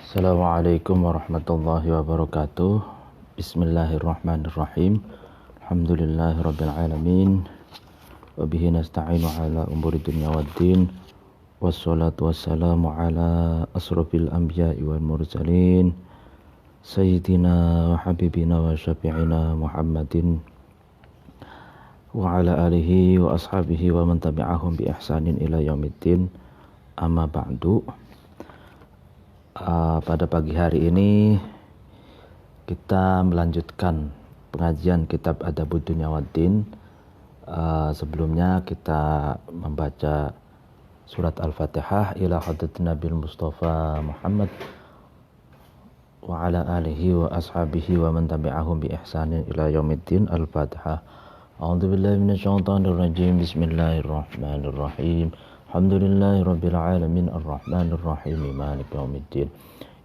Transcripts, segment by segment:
Assalamualaikum warahmatullahi wabarakatuh. Bismillahirrahmanirrahim. Alhamdulillahirabbil alamin. Wa bihi nasta'inu ala umuri dunya waddin. Wassalatu wassalamu ala asrofil anbiya'i wal mursalin. Sayyidina wa habibina wa syafi'ina Muhammadin wa ala alihi wa ashabihi wa man tabi'ahum bi ihsanin ila yaumiddin. Amma ba'du. Pada pagi hari ini kita melanjutkan pengajian kitab Adabud Dunya Waddin. Sebelumnya kita membaca surat Al-Fatihah ila hadrat Nabi Mustafa Muhammad wa ala alihi wa ashabihi wa man tabi'ahum bi ihsanin ila yaumiddin. Al-Fatihah. A'udzu billahi minasyaitonir rajim. Bismillahirrahmanirrahim. Alhamdulillahi rabbil alamin arrahmanir rahim maliki yaumiddin.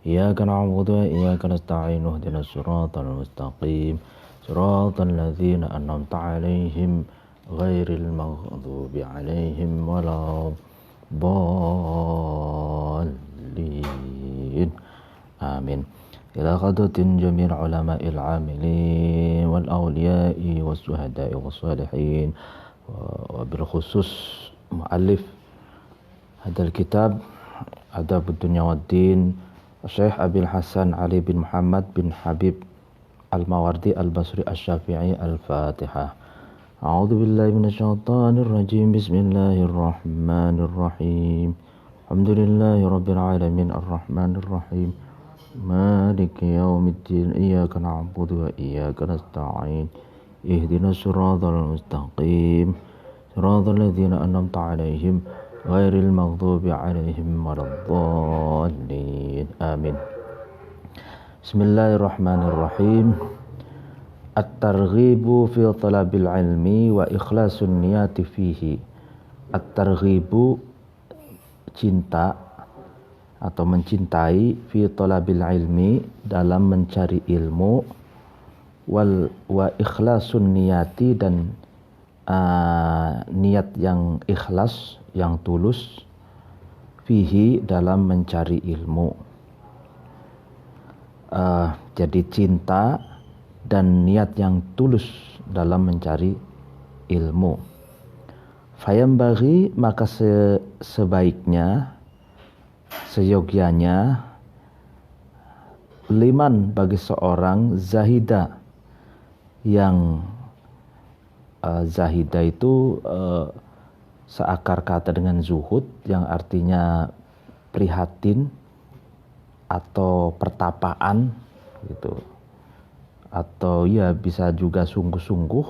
Iyyaka na'budu wa iyyaka nasta'in ihdinas siratal mustaqim siratal ladzina an'amta 'alaihim ghairil maghdubi 'alaihim waladdallin. Amin. Ila khadatin jami'il ulama'il 'amilin wal awliya'i was syuhada'i was shalihin wa bil khusus muallif hadal kitab Adabud Dunya Waddin Syekh Abil Hasan Ali bin Muhammad bin Habib Al-Mawardi Al-Basri Asy-Syafi'i. Al-Fatihah. A'udzu billahi minasyaitonir rajim. Bismillahirrahmanirrahim. Alhamdulillahi rabbil alamin arrahmanir rahim maliki yaumiddin. Iyyaka na'budu wa iyyaka nasta'in ihdinas siratal mustaqim siratal ladzina an'amta 'alaihim ghairil maghdubi 'alaihim waladdallin. Amin. Bismillahirrahmanirrahim. At-targhibu fi talabil ilmi wa ikhlasun niyati fihi. At-targhibu cinta atau mencintai fi talabil ilmi dalam mencari ilmu wa ikhlasun niyati dan niat yang ikhlas, yang tulus fihi dalam mencari ilmu. Jadi cinta dan niat yang tulus dalam mencari ilmu. Fayambaghi, maka sebaiknya, seyogyanya, liman, bagi seorang zahida yang zahida itu seakar kata dengan zuhud, yang artinya prihatin atau pertapaan gitu, atau ya bisa juga sungguh-sungguh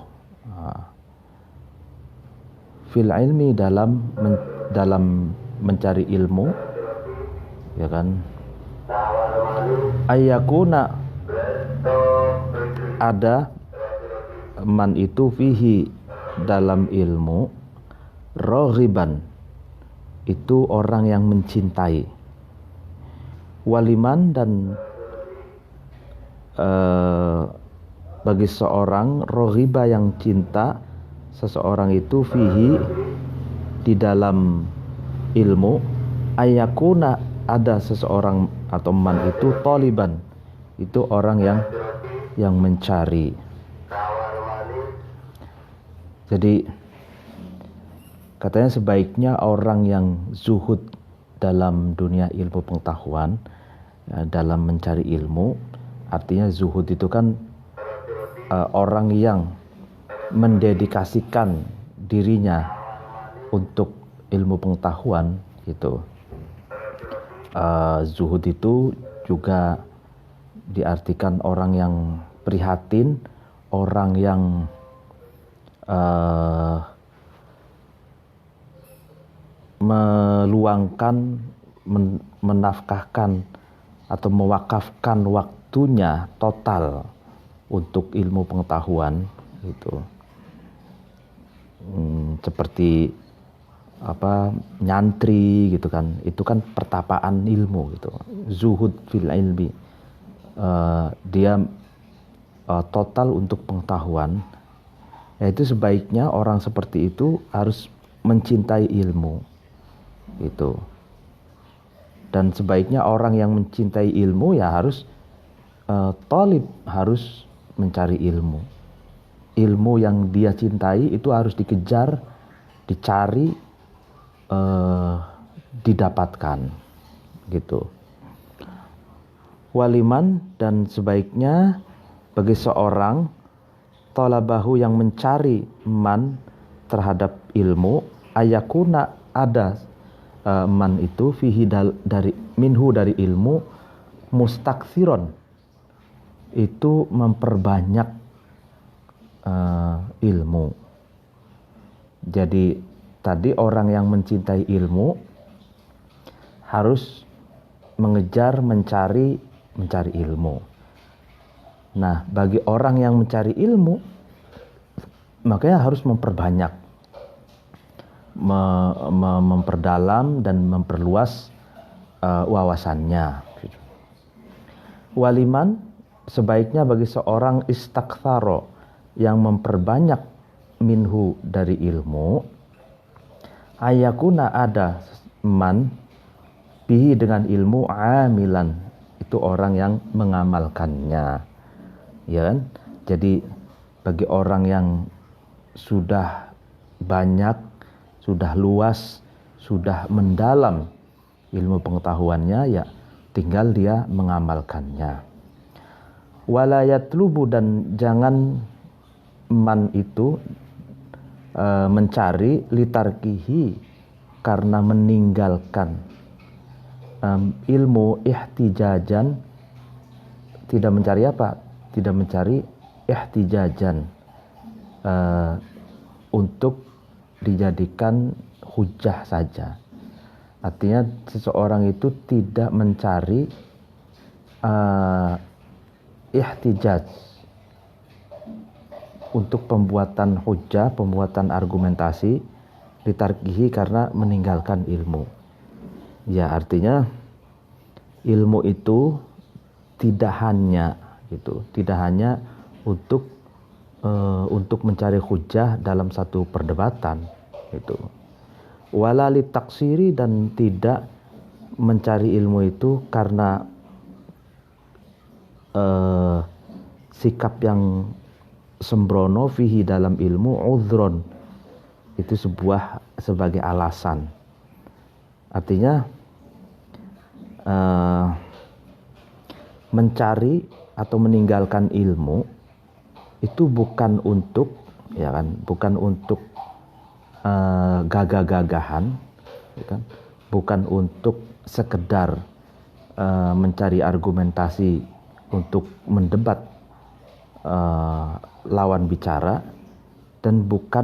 fil ilmi, dalam mencari ilmu, ya kan. Ayyakuna, ada man itu fihi, dalam ilmu, raghiban, itu orang yang mencintai, waliman, dan bagi seorang raghiba yang cinta, seseorang itu fihi, di dalam ilmu, ayakuna, ada seseorang atau man itu taliban, itu orang yang mencari. Jadi katanya sebaiknya orang yang zuhud dalam dunia ilmu pengetahuan, dalam mencari ilmu, artinya zuhud itu kan orang yang mendedikasikan dirinya untuk ilmu pengetahuan gitu. Zuhud itu juga diartikan orang yang prihatin, orang yang meluangkan, menafkahkan atau mewakafkan waktunya total untuk ilmu pengetahuan gitu. Seperti nyantri gitu kan, itu kan pertapaan ilmu gitu. Zuhud fil ilmi, dia total untuk pengetahuan. Yaitu sebaiknya orang seperti itu harus mencintai ilmu. Itu. Dan sebaiknya orang yang mencintai ilmu ya harus thalib, harus mencari ilmu. Ilmu yang dia cintai itu harus dikejar, dicari, didapatkan gitu. Waliman, dan sebaiknya bagi seorang talabahu yang mencari man terhadap ilmu, ayakuna ada man itu fihi dari minhu dari ilmu, mustaksiron itu memperbanyak ilmu. Jadi tadi orang yang mencintai ilmu harus mengejar, mencari ilmu. Nah, bagi orang yang mencari ilmu, makanya harus memperbanyak, memperdalam dan memperluas wawasannya. Waliman, sebaiknya bagi seorang istaktharo yang memperbanyak minhu dari ilmu, ayakuna ada man bihi dengan ilmu amilan, itu orang yang mengamalkannya, ya kan? Jadi bagi orang yang sudah banyak, sudah luas, sudah mendalam ilmu pengetahuannya, ya tinggal dia mengamalkannya. Wala yatlubu, dan jangan man itu mencari litarkihi karena meninggalkan ilmu ihtijajan, tidak mencari apa? Tidak mencari ihtijajan untuk dijadikan hujah saja. Artinya seseorang itu tidak mencari ihtijaj untuk pembuatan hujah, pembuatan argumentasi, ditarkihi karena meninggalkan ilmu. Ya, artinya ilmu itu tidak hanya untuk mencari hujah dalam satu perdebatan gitu. Wala litaksiri, dan tidak mencari ilmu itu karena sikap yang sembrono fihi dalam ilmu, udhron itu sebagai alasan. Artinya mencari atau meninggalkan ilmu itu bukan untuk, ya kan, bukan untuk gagah-gagahan, ya kan? Bukan untuk sekedar mencari argumentasi untuk mendebat lawan bicara, dan bukan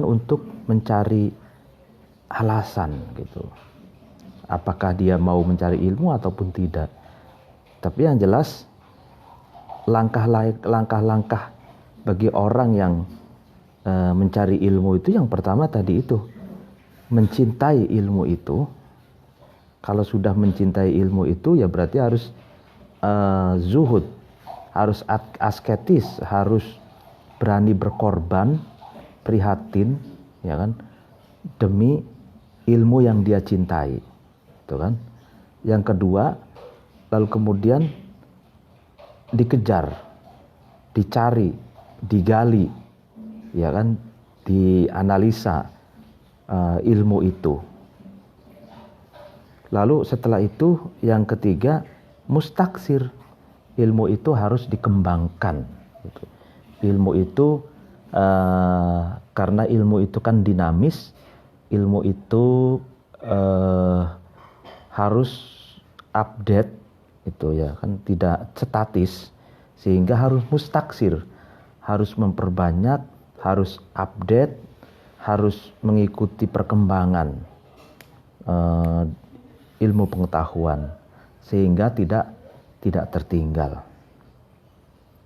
untuk mencari alasan gitu. Apakah dia mau mencari ilmu ataupun tidak. Tapi yang jelas langkah-langkah bagi orang yang mencari ilmu itu, yang pertama tadi itu mencintai ilmu itu. Kalau sudah mencintai ilmu itu, ya berarti harus zuhud, harus asketis, harus berani berkorban, prihatin, ya kan, demi ilmu yang dia cintai, itu kan. Yang kedua, lalu kemudian dikejar, dicari, digali, ya kan, dianalisa ilmu itu. Lalu setelah itu yang ketiga, mustaksir, ilmu itu harus dikembangkan. Ilmu itu karena ilmu itu kan dinamis, ilmu itu harus update, itu ya kan, tidak statis, sehingga harus mustaksir, harus memperbanyak, harus update, harus mengikuti perkembangan ilmu pengetahuan, sehingga tidak tertinggal.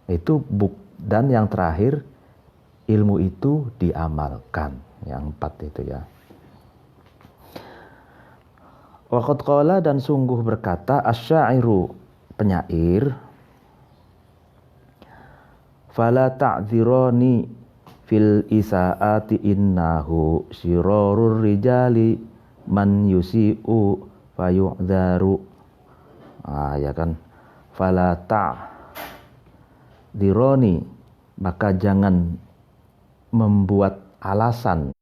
Itu dan yang terakhir, ilmu itu diamalkan. Yang 4 itu ya. Waqad qala, dan sungguh berkata asy-syairu, penyair, fala ta'dzirani fil isaati innahu syirarur rijali man yusi'u fayu'dharu. Ya kan, fala ta'dironi, maka jangan membuat alasan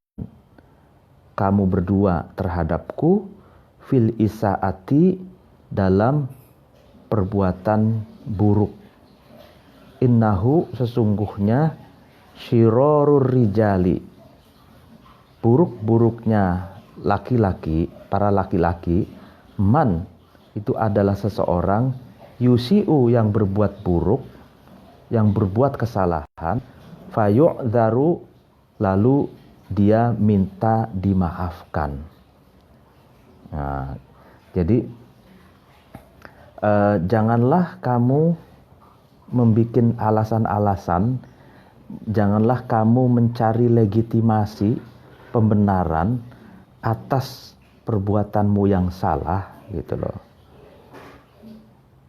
kamu berdua terhadapku fil isaati, dalam perbuatan buruk. Innahu, sesungguhnya, syirorur rijali, buruk-buruknya laki-laki, para laki-laki, man, itu adalah seseorang, yusi'u, yang berbuat buruk, yang berbuat kesalahan, fayu'dharu, lalu dia minta dimaafkan. Nah, jadi janganlah kamu membuat alasan-alasan, janganlah kamu mencari legitimasi, pembenaran atas perbuatanmu yang salah, gitu loh.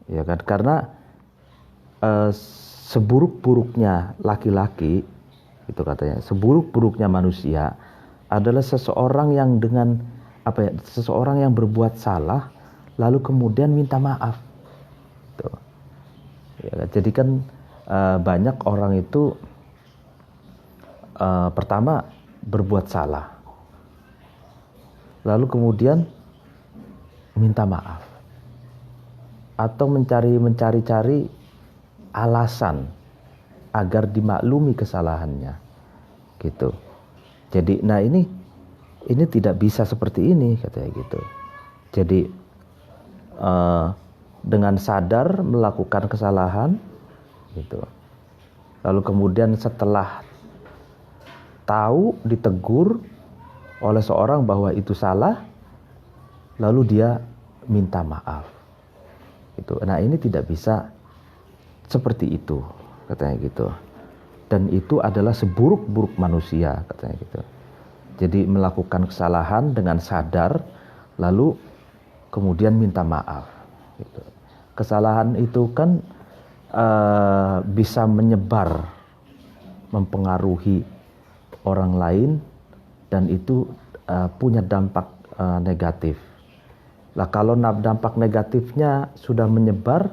Ya kan, karena seburuk-buruknya laki-laki, itu katanya, seburuk-buruknya manusia adalah seseorang yang dengan seseorang yang berbuat salah lalu kemudian minta maaf. Tuh. Ya, jadi kan banyak orang itu pertama berbuat salah, lalu kemudian minta maaf, atau mencari-cari alasan agar dimaklumi kesalahannya, gitu. Jadi, nah ini tidak bisa seperti ini, katanya gitu. Jadi dengan sadar melakukan kesalahan, gitu. Lalu kemudian setelah tahu, ditegur oleh seorang bahwa itu salah, lalu dia minta maaf. Gitu. Nah ini tidak bisa seperti itu, katanya gitu. Dan itu adalah seburuk-buruk manusia, katanya gitu. Jadi melakukan kesalahan dengan sadar, lalu kemudian minta maaf. Gitu. Kesalahan itu kan bisa menyebar, mempengaruhi orang lain, dan itu punya dampak negatif. Lah kalau dampak negatifnya sudah menyebar,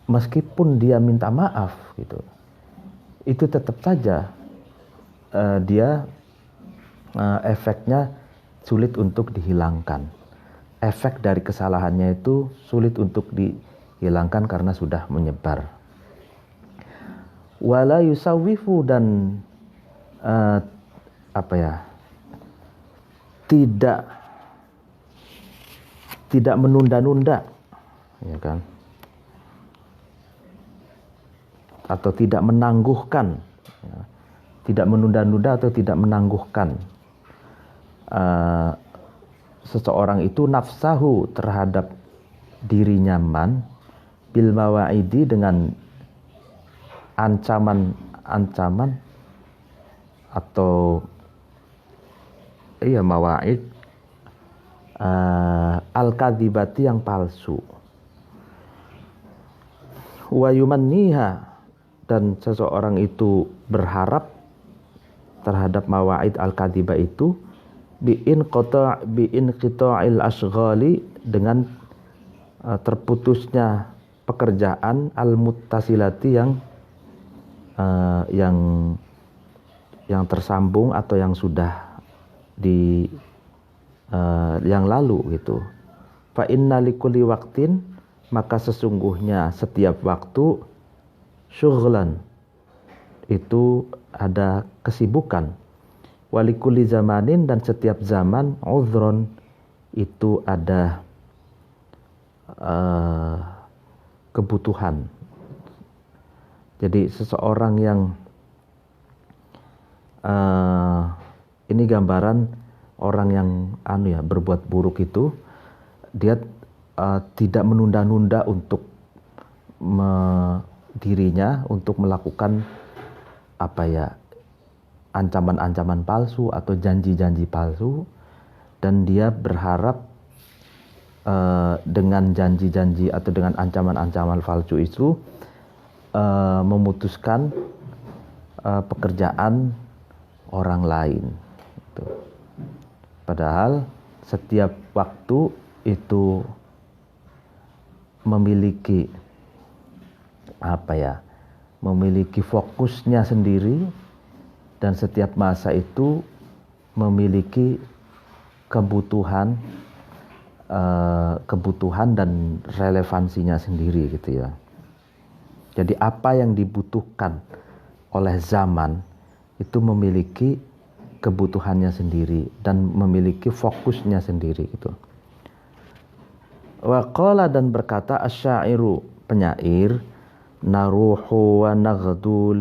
meskipun dia minta maaf, gitu, itu tetap saja dia efeknya sulit untuk dihilangkan. Efek dari kesalahannya itu sulit untuk dihilangkan karena sudah menyebar. Wala yusawifu, dan tidak menunda-nunda, ya kan? Atau tidak menangguhkan, ya. Tidak menunda-nunda atau tidak menangguhkan seseorang itu nafsahu, terhadap dirinya man, bil mawa'idi, dengan ancaman atau mawa'id al-kadzibati, yang palsu. Wa yumanniha, dan seseorang itu berharap terhadap mawa'id al-kadzibah itu bi'in qita'il ashghali, dengan terputusnya pekerjaan al-muttasilati, yang tersambung atau yang sudah yang lalu, gitu. Fa inna likulli waqtin, maka sesungguhnya setiap waktu, syughlan, itu ada kesibukan. Walikuli zamanin, dan setiap zaman, udhron, itu ada kebutuhan. Jadi seseorang yang ini gambaran orang yang berbuat buruk itu, dia tidak menunda-nunda untuk dirinya untuk melakukan ancaman-ancaman palsu atau janji-janji palsu, dan dia berharap dengan janji-janji atau dengan ancaman-ancaman palsu itu memutuskan pekerjaan orang lain. Padahal setiap waktu itu memiliki memiliki fokusnya sendiri, dan setiap masa itu memiliki kebutuhan dan relevansinya sendiri gitu ya. Jadi apa yang dibutuhkan oleh zaman itu memiliki kebutuhannya sendiri dan memiliki fokusnya sendiri gitu. Wa qala, dan berkata asyairu, penyair, naruhu wa naghdu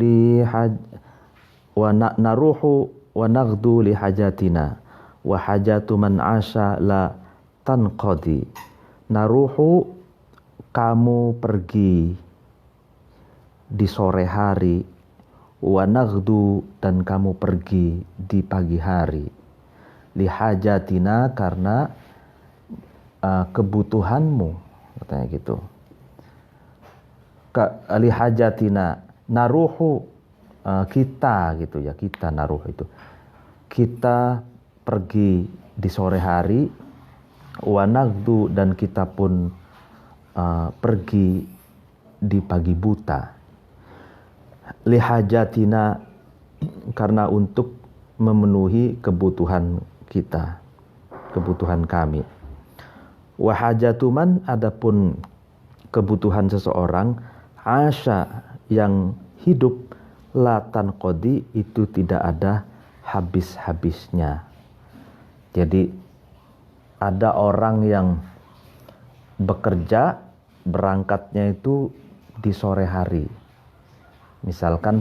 li hajatina wa hajatu man asha la tanqadi. Naruhu, kamu pergi di sore hari, wa naghdu, dan kamu pergi di pagi hari, li hajatina, karena kebutuhanmu, katanya gitu. Li hajatina, naruhu, kita gitu ya, kita naruh itu. Kita pergi di sore hari, wa naghdu, dan kita pun pergi di pagi buta. Li hajatina, karena untuk memenuhi kebutuhan kita, kebutuhan kami. Wa hajatuman, adapun kebutuhan seseorang, asya, yang hidup, la tanqadi, itu tidak ada habis-habisnya. Jadi ada orang yang bekerja, berangkatnya itu di sore hari. Misalkan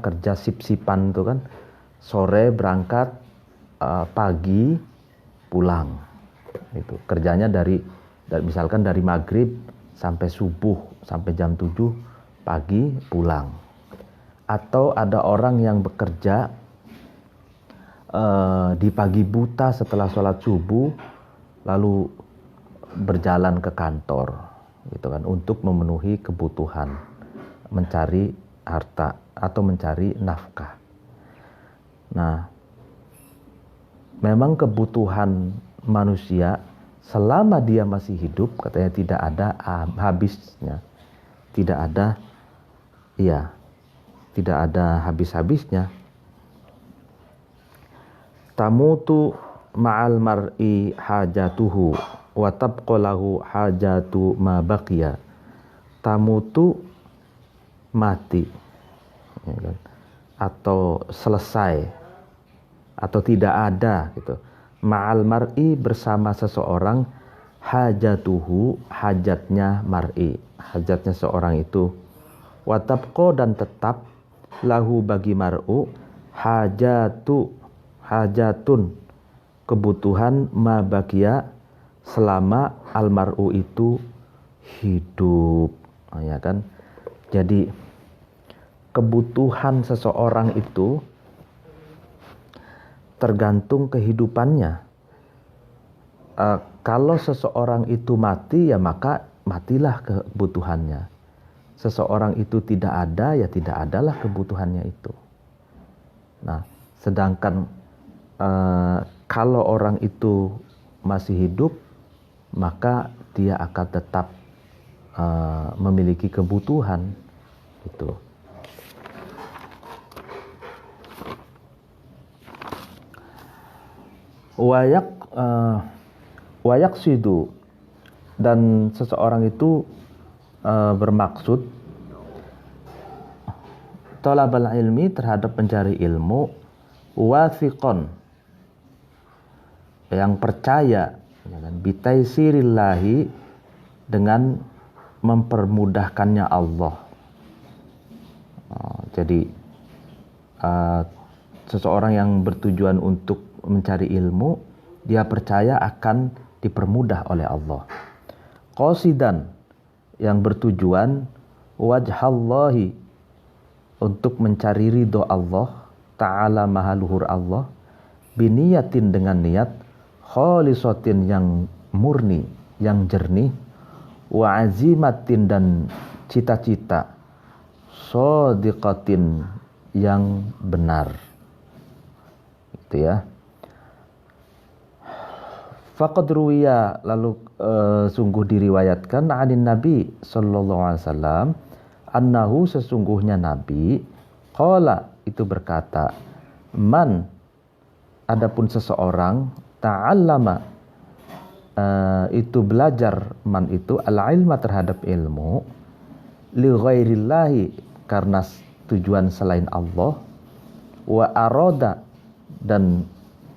kerja sip-sipan itu kan, sore berangkat, pagi pulang. Itu kerjanya dari misalkan dari maghrib sampai subuh, sampai jam 7 pagi pulang. Atau ada orang yang bekerja di pagi buta setelah sholat subuh, lalu berjalan ke kantor gitu kan, untuk memenuhi kebutuhan, mencari harta atau mencari nafkah. Nah, memang kebutuhan manusia selama dia masih hidup, katanya, tidak ada habisnya, tidak ada habis-habisnya. Tamutu ma'al mar'i hajatuhu wa tabqa lahu hajatu ma baqiya. Tamutu, mati, ya kan? Atau selesai, atau tidak ada gitu. Ma'al mar'i, bersama seseorang, hajatuhu, hajatnya mar'i, hajatnya seorang itu. Wa tabqa, dan tetap, lahu, bagi mar'u, hajatun, kebutuhan, ma baqiya, selama almar'u itu hidup, ya kan? Jadi kebutuhan seseorang itu tergantung kehidupannya. Kalau seseorang itu mati, ya maka matilah kebutuhannya. Seseorang itu tidak ada, ya tidak adalah kebutuhannya itu. Nah, sedangkan kalau orang itu masih hidup, maka dia akan tetap memiliki kebutuhan itu. Wayak sidu, dan seseorang itu bermaksud talabal ilmi, terhadap mencari ilmu, wathiqon, yang percaya, bitaisirillahi, dengan mempermudahkannya Allah. Jadi seseorang yang bertujuan untuk mencari ilmu, dia percaya akan dipermudah oleh Allah. Qasidan, yang bertujuan wajhallahi, untuk mencari ridho Allah Ta'ala, maha luhur Allah, biniyatin, dengan niat, khalisatin, yang murni, yang jernih, wa azimatin, dan cita-cita, shadiqatin, yang benar. Gitu ya. Faqad ruwiya, lalu sungguh diriwayatkan anin Nabi sallallahu alaihi wasallam annahu, sesungguhnya Nabi, qala, itu berkata, man, adapun seseorang, ta'allama, itu belajar, man itu al-ilma, terhadap ilmu, li ghairillahi, karena tujuan selain Allah, wa aroda, dan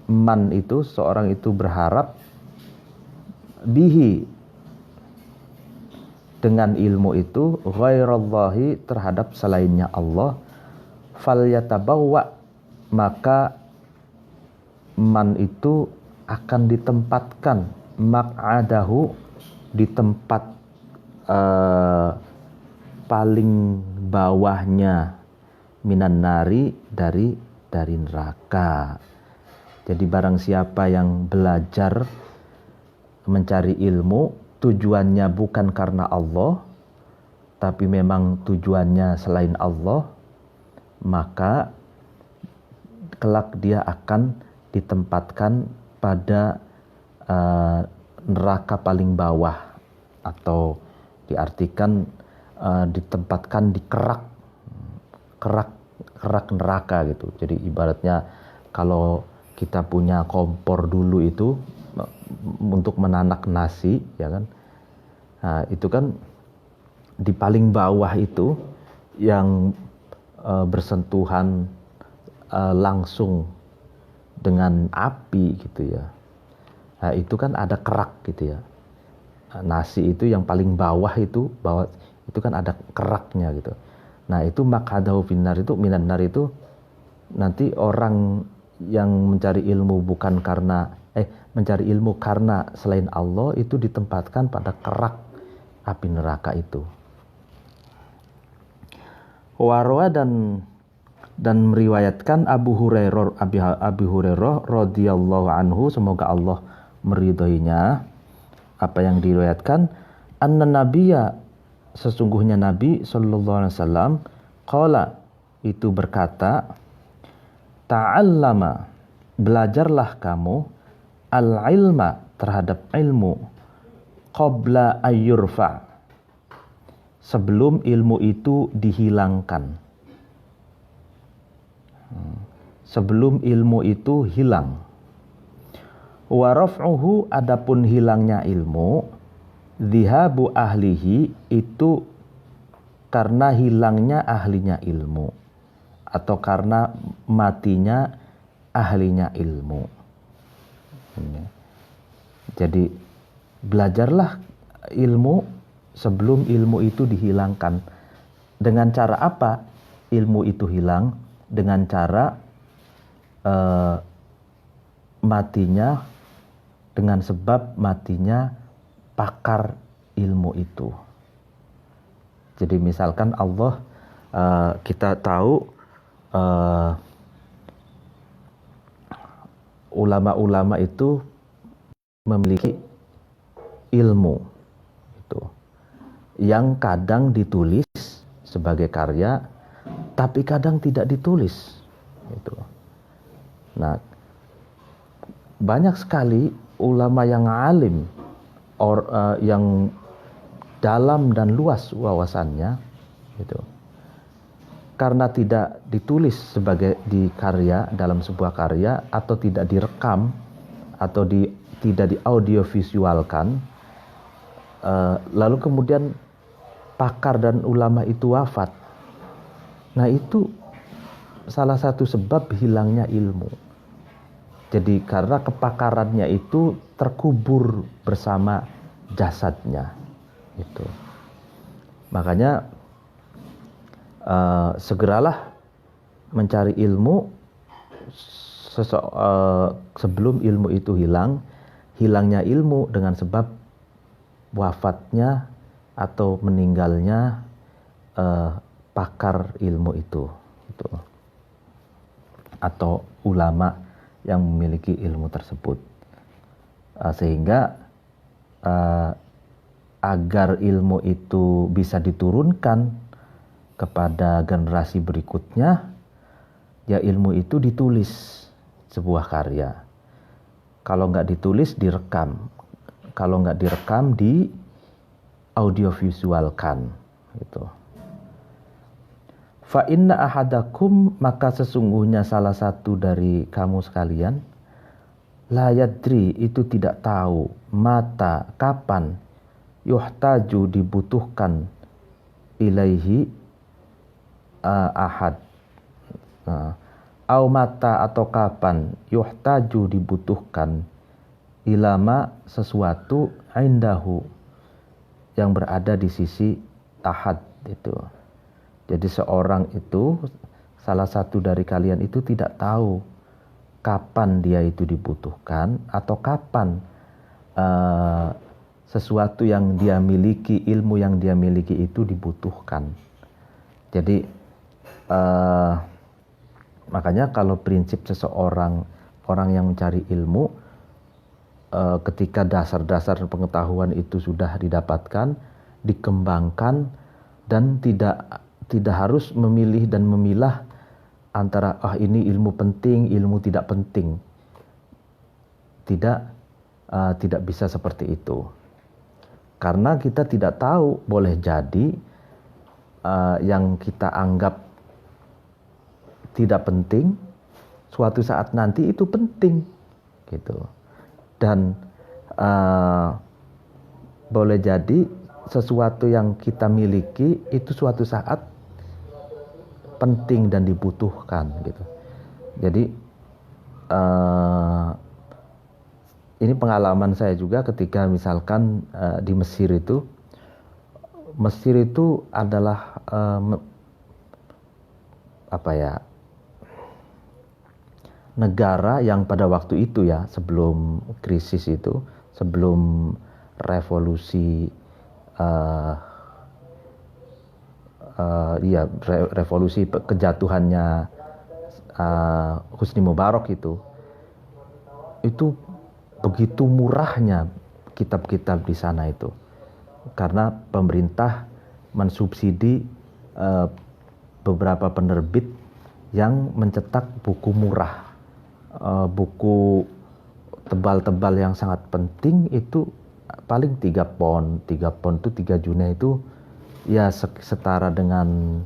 man itu seorang itu berharap, bihi, dengan ilmu itu, ghairallahi, terhadap selainnya Allah, falyatabawwa, maka man itu akan ditempatkan, maq'adahu, di tempat paling bawahnya, minan nari, dari neraka. Jadi barang siapa yang belajar mencari ilmu, tujuannya bukan karena Allah, tapi memang tujuannya selain Allah, maka kelak dia akan ditempatkan pada neraka paling bawah, atau diartikan ditempatkan di kerak neraka gitu. Jadi ibaratnya kalau kita punya kompor dulu itu untuk menanak nasi, ya kan? Nah, itu kan di paling bawah itu yang bersentuhan langsung dengan api gitu ya. Nah, itu kan ada kerak gitu ya. Nasi itu yang paling bawah itu kan ada keraknya gitu. Nah, itu maq'adahu finnar, itu minan nar, itu nanti orang yang mencari ilmu mencari ilmu karena selain Allah, itu ditempatkan pada kerak api neraka itu. Warwa, dan meriwayatkan Abu Hurairah radhiyallahu anhu, semoga Allah meridhoinya, apa yang diriwayatkan, anna nabiyya, sesungguhnya Nabi sallallahu alaihi wasallam, qala, itu berkata, ta'allama, belajarlah kamu, al-ilma, terhadap ilmu, qabla ayyurfa, sebelum ilmu itu dihilangkan. Sebelum ilmu itu hilang. Wa raf'uhu, adapun hilangnya ilmu, dhihabu ahlihi, itu karena hilangnya ahlinya ilmu, atau karena matinya ahlinya ilmu. Jadi belajarlah ilmu sebelum ilmu itu dihilangkan. Dengan cara apa ilmu itu hilang? Dengan cara matinya, dengan sebab matinya pakar ilmu itu. Jadi misalkan Allah, kita tahu ulama-ulama itu memiliki ilmu itu, yang kadang ditulis sebagai karya, tapi kadang tidak ditulis itu. Nah, banyak sekali ulama yang alim, yang dalam dan luas wawasannya itu, karena tidak ditulis sebagai di karya, dalam sebuah karya, atau tidak direkam, atau tidak di audio visualkan, lalu kemudian pakar dan ulama itu wafat. Nah, itu salah satu sebab hilangnya ilmu. Jadi karena kepakarannya itu terkubur bersama jasadnya itu. Makanya segeralah mencari ilmu sebelum ilmu itu hilang. Hilangnya ilmu dengan sebab wafatnya atau meninggalnya pakar ilmu itu atau ulama yang memiliki ilmu tersebut. Sehingga agar ilmu itu bisa diturunkan kepada generasi berikutnya, ya ilmu itu ditulis sebuah karya. Kalau nggak ditulis, direkam. Kalau nggak direkam, di audiovisualkan. Gitu. Fa inna ahadakum, maka sesungguhnya salah satu dari kamu sekalian, la yadri, itu tidak tahu, mata, kapan, yuhtaju, dibutuhkan, ilaihi, ahad, au mata, atau kapan, yuhtaju, dibutuhkan, ilama, sesuatu, indahu, yang berada di sisi ahad itu. Jadi seorang itu, salah satu dari kalian itu tidak tahu kapan dia itu dibutuhkan, atau kapan sesuatu yang dia miliki, ilmu yang dia miliki itu dibutuhkan. Jadi makanya kalau prinsip seseorang, orang yang mencari ilmu, ketika dasar-dasar pengetahuan itu sudah didapatkan, dikembangkan, dan tidak harus memilih dan memilah antara ini ilmu penting, ilmu tidak penting. Tidak bisa seperti itu. Karena kita tidak tahu, boleh jadi yang kita anggap tidak penting, suatu saat nanti itu penting, gitu. Dan boleh jadi sesuatu yang kita miliki itu suatu saat penting dan dibutuhkan, gitu. Jadi ini pengalaman saya juga ketika misalkan di Mesir itu adalah negara yang pada waktu itu ya, sebelum krisis itu, sebelum revolusi revolusi kejatuhannya Husni Mubarak itu begitu murahnya kitab-kitab di sana itu, karena pemerintah mensubsidi beberapa penerbit yang mencetak buku murah, buku tebal-tebal yang sangat penting itu paling 3 pon itu 3 juta itu ya setara dengan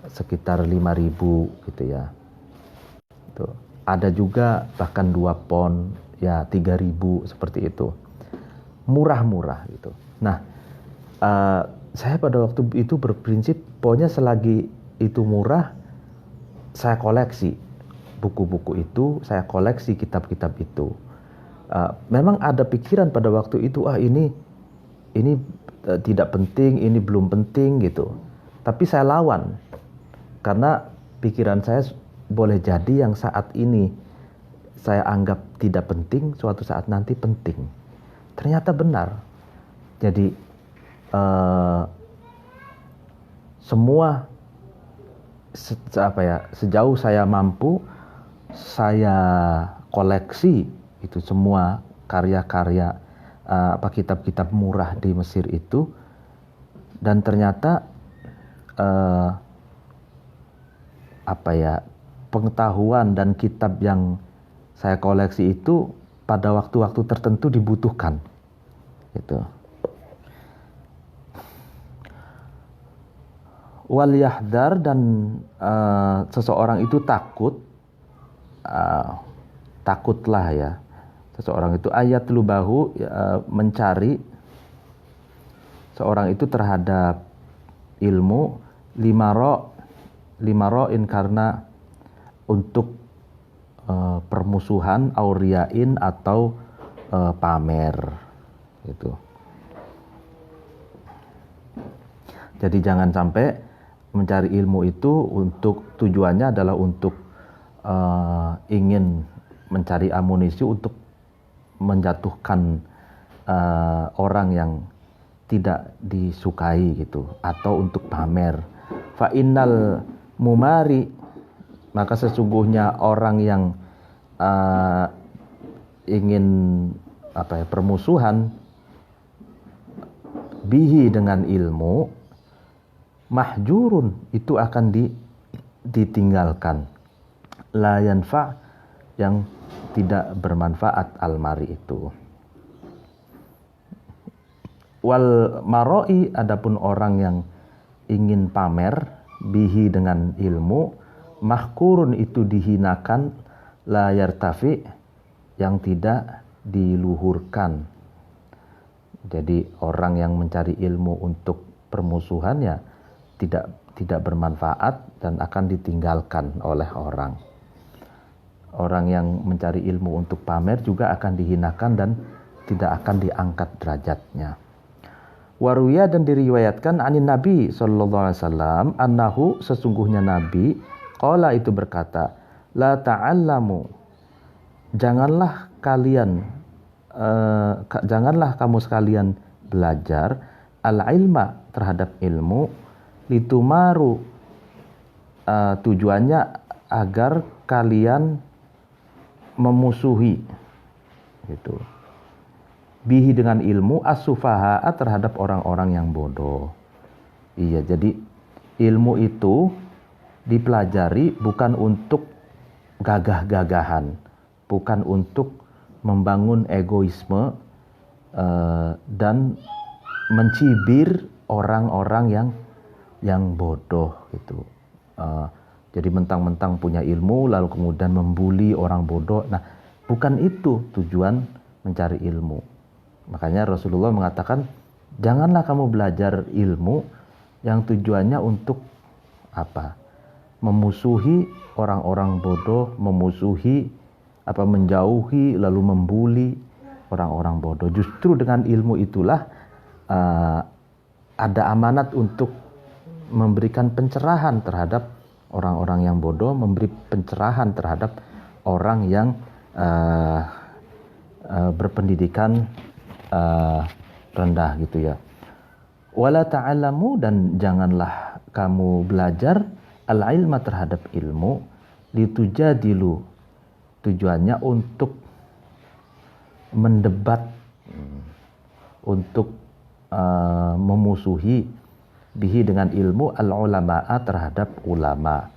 sekitar 5.000 gitu ya. Tuh. Ada juga bahkan 2 pon ya 3.000 seperti itu. Murah-murah gitu. Nah, saya pada waktu itu berprinsip pokoknya selagi itu murah, saya koleksi buku-buku itu, saya koleksi kitab-kitab itu. Memang ada pikiran pada waktu itu, ini tidak penting, ini belum penting gitu. Tapi saya lawan, karena pikiran saya boleh jadi yang saat ini saya anggap tidak penting, suatu saat nanti penting. Ternyata benar. Jadi semua sejauh saya mampu, saya koleksi itu semua karya-karya kitab-kitab murah di Mesir itu, dan ternyata pengetahuan dan kitab yang saya koleksi itu pada waktu-waktu tertentu dibutuhkan gitu. Wal yahdar, dan seseorang itu takutlah ya, seseorang itu ayat lubahu, mencari seorang itu terhadap ilmu, limaroin, karena untuk permusuhan, auriain, atau pamer gitu. Jadi jangan sampai mencari ilmu itu untuk tujuannya adalah untuk ingin mencari amunisi untuk menjatuhkan orang yang tidak disukai gitu, atau untuk pamer. Fa innal mumari, maka sesungguhnya orang yang ingin permusuhan bihi, dengan ilmu, mahjurun, itu akan ditinggalkan. La yanfa, yang tidak bermanfaat almari itu. Wal maroi, adapun orang yang ingin pamer bihi dengan ilmu, mahkurun itu dihinakan, la yartafi yang tidak diluhurkan. Jadi orang yang mencari ilmu untuk permusuhannya tidak bermanfaat dan akan ditinggalkan oleh orang. Orang yang mencari ilmu untuk pamer juga akan dihinakan dan tidak akan diangkat derajatnya. Waruya, dan diriwayatkan anin Nabi sallallahu alaihi wasallam annahu, sesungguhnya Nabi qala itu berkata, la ta'allamu, janganlah kamu sekalian belajar al-ilma, terhadap ilmu, litumaru, tujuannya agar kalian memusuhi gitu, bihi dengan ilmu, as-sufaha, terhadap orang-orang yang bodoh. Iya, jadi ilmu itu dipelajari bukan untuk gagah-gagahan, bukan untuk membangun egoisme dan mencibir orang-orang yang bodoh gitu. Jadi mentang-mentang punya ilmu lalu kemudian membuli orang bodoh. Nah, bukan itu tujuan mencari ilmu. Makanya Rasulullah mengatakan, janganlah kamu belajar ilmu yang tujuannya untuk apa? Memusuhi orang-orang bodoh, menjauhi lalu membuli orang-orang bodoh. Justru dengan ilmu itulah ada amanat untuk memberikan pencerahan terhadap orang-orang yang bodoh, memberi pencerahan terhadap orang yang berpendidikan rendah gitu ya. Wala ta'alamu, dan janganlah kamu belajar al-ilma, terhadap ilmu, litujadilu, tujuannya untuk mendebat, untuk memusuhi bihi dengan ilmu al-ulama'a, terhadap ulama.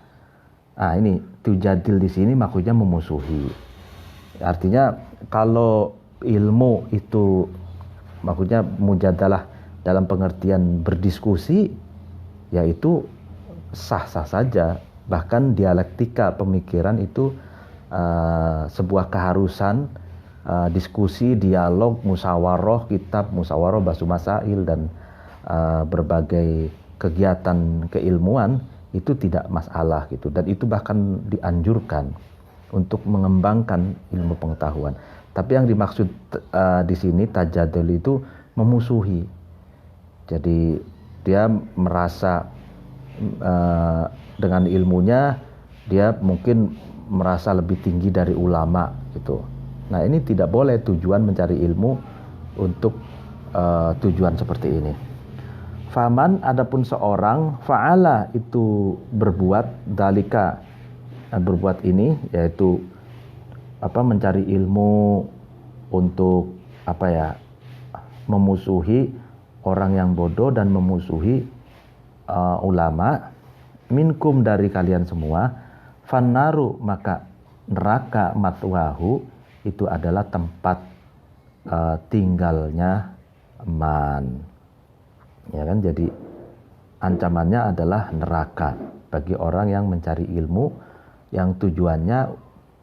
Ini tujadil di sini maksudnya memusuhi. Artinya kalau ilmu itu maksudnya mujadalah dalam pengertian berdiskusi, yaitu sah-sah saja. Bahkan dialektika pemikiran itu sebuah keharusan, diskusi, dialog, musyawarah, kitab, musyawarah, basu masail, dan berbagai kegiatan keilmuan itu tidak masalah gitu. Dan itu bahkan dianjurkan untuk mengembangkan ilmu pengetahuan. Tapi yang dimaksud di sini tajadul itu memusuhi. Jadi dia merasa dengan ilmunya dia mungkin merasa lebih tinggi dari ulama gitu. Nah, ini tidak boleh tujuan mencari ilmu untuk tujuan seperti ini. Faman, adapun seorang fa'ala itu berbuat dalika, berbuat ini, yaitu mencari ilmu untuk memusuhi orang yang bodoh dan memusuhi ulama, minkum, dari kalian semua, fannaru, maka neraka, matwahu, itu adalah tempat tinggalnya man. Ya kan, jadi ancamannya adalah neraka bagi orang yang mencari ilmu yang tujuannya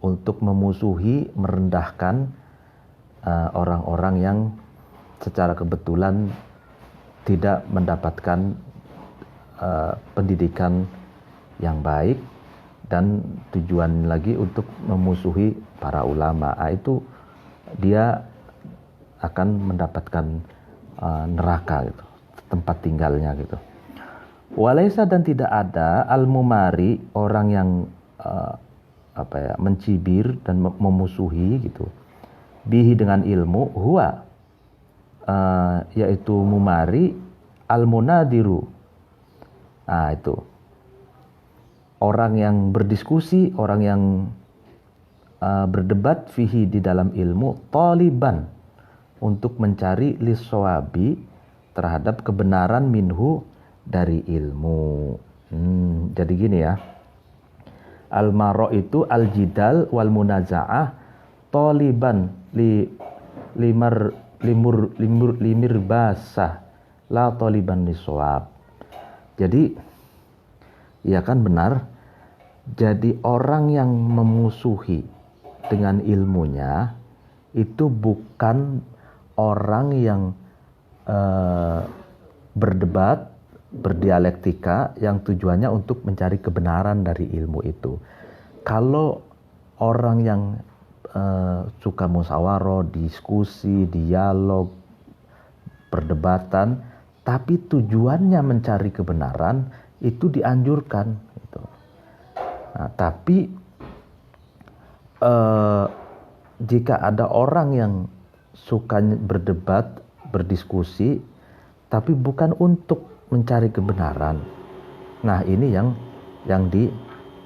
untuk memusuhi, merendahkan orang-orang yang secara kebetulan tidak mendapatkan pendidikan yang baik, dan tujuan lagi untuk memusuhi para ulama. Itu dia akan mendapatkan neraka gitu, tempat tinggalnya gitu. Walaisa, dan tidak ada al-mumari, orang yang mencibir dan memusuhi gitu, bihi dengan ilmu, huwa, yaitu mumari, al-munadiru. Itu orang yang berdiskusi, orang yang berdebat fihi, di dalam ilmu, taliban, untuk mencari liswabi, terhadap kebenaran, minhu, dari ilmu. Jadi gini ya, Al-maro itu al-jidal wal munaza'ah toliban limir basah la toliban liswab. Jadi ya kan benar. Jadi orang yang memusuhi dengan ilmunya itu bukan orang yang berdebat, berdialektika yang tujuannya untuk mencari kebenaran dari ilmu itu. Kalau orang yang suka musyawarah, diskusi, dialog, perdebatan, tapi tujuannya mencari kebenaran, itu dianjurkan. Gitu. Nah, tapi jika ada orang yang suka berdebat, berdiskusi, tapi bukan untuk mencari kebenaran, nah ini yang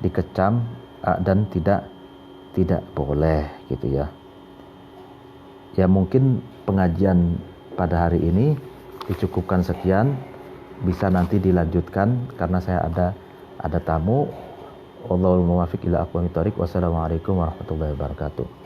dikecam dan tidak boleh gitu ya. Ya mungkin pengajian pada hari ini dicukupkan sekian, bisa nanti dilanjutkan karena saya ada tamu. Wallahul muwaffiq ila aqwamit thoriq. Wassalamualaikum warahmatullahi wabarakatuh.